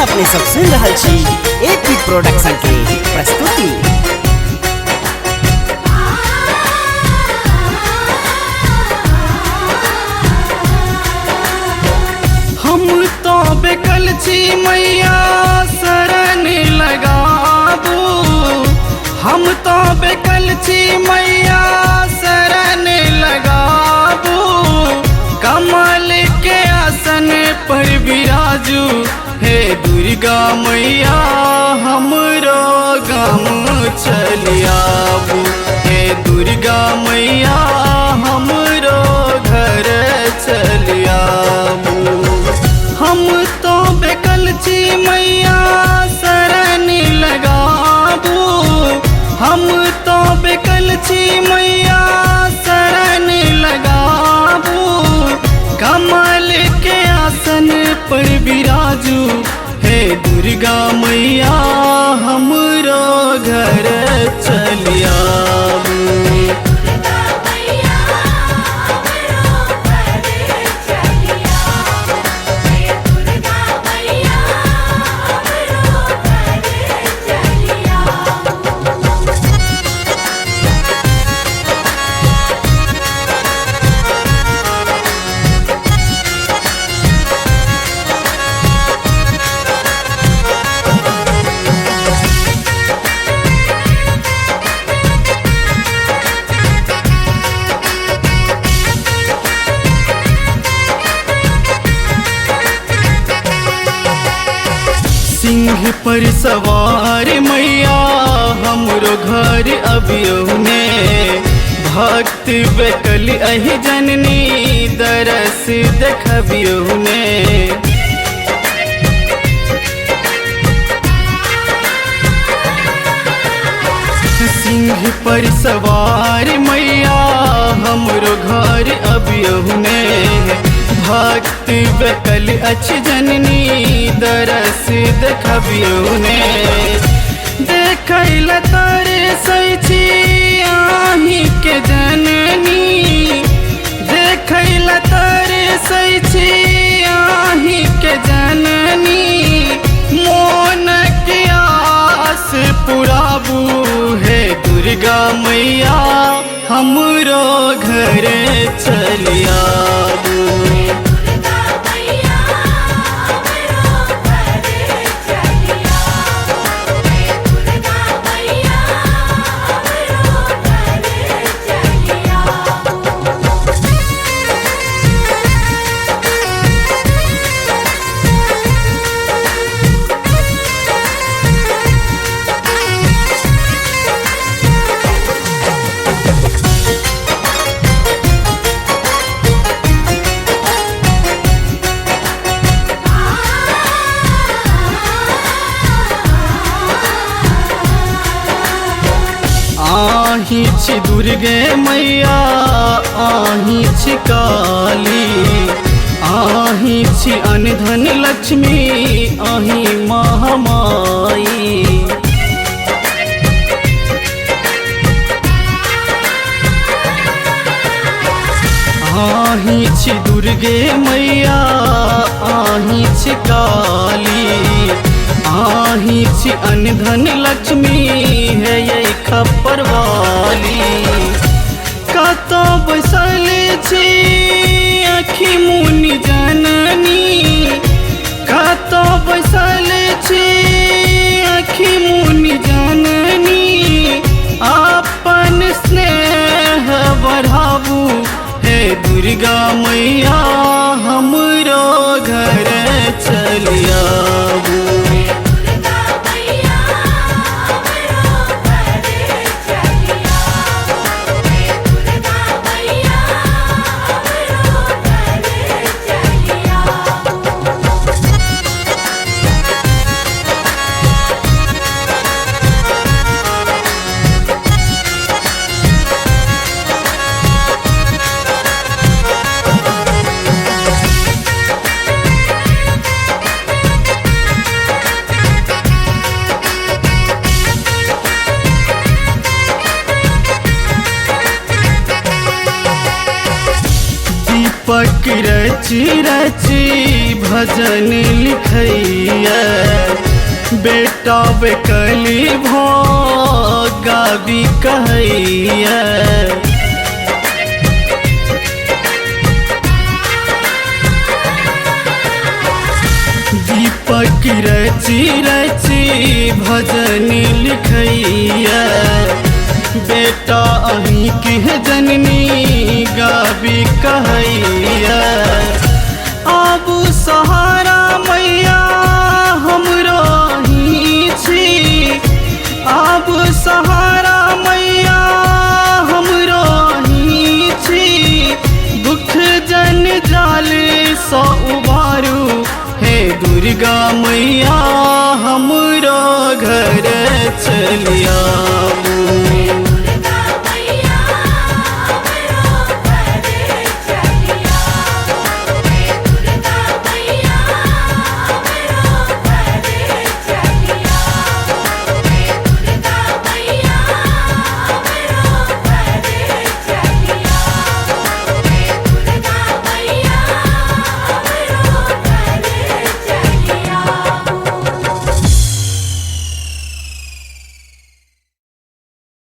अपने सब सुन रहल छी एपी प्रोडक्शन के प्रस्तुति। हम तो बेकल छी मैया शरण लगाबू, हम तो बेकल छी मैया शरण लगाबू। कमल के आसन पर विराजू हे दुर्गा मैया हमरो गाम चलियाबू। हे दुर्गा मैया हमरो घर चलियाबू। हम तो बेकल छी मैया शरण लगाबू, हम तो बेकल छी मैया शरण लगाबू। कमल के आसन पर विराजू हे दुर्गा मैया हमरो घर चलियाबू। सिंह पर सवार मैया हमरो घर अबियौने। भक्त बेकल अहि जननी दरस देखबियौने। सिंह पर सवार मैया हमरो घर अबियौने। भक्त बेकल अछि जननी दरस देखबियौने। देखैला तारे सैछी आही के जननी, देखैला तारे सैछी आही के जननी। मोन के आस पुराबू हे दुर्गा मैया हमरो घर चलियाबू। आही छी दुर्गे मैया आही छी काली, आही छी अनधन लक्ष्मी आही महामाई। आही छी दुर्गे मैया आही छी काली, आही छी अनधन लक्ष्मी है ये खप्पर वाली। कतो बैसल छी आँखि मुनि जननी, कतो बैसल छी आँखि मुनि जननी। अपन स्नेह बढ़ाबू हे दुर्गा मैया हमरो घर चलियाबू। दीपक रची रची भजन लिखैया बेटा बेकली गावी कहैया दीपक रची रची भजन लिखैया बेटा अही के जननी गावी कहैया अब सहारा मैया हमरो ही छी अब सहारा मैया हमरो ही छी दुख जन जाल सो उबारू हे दुर्गा मैया हमरो घर चलिया।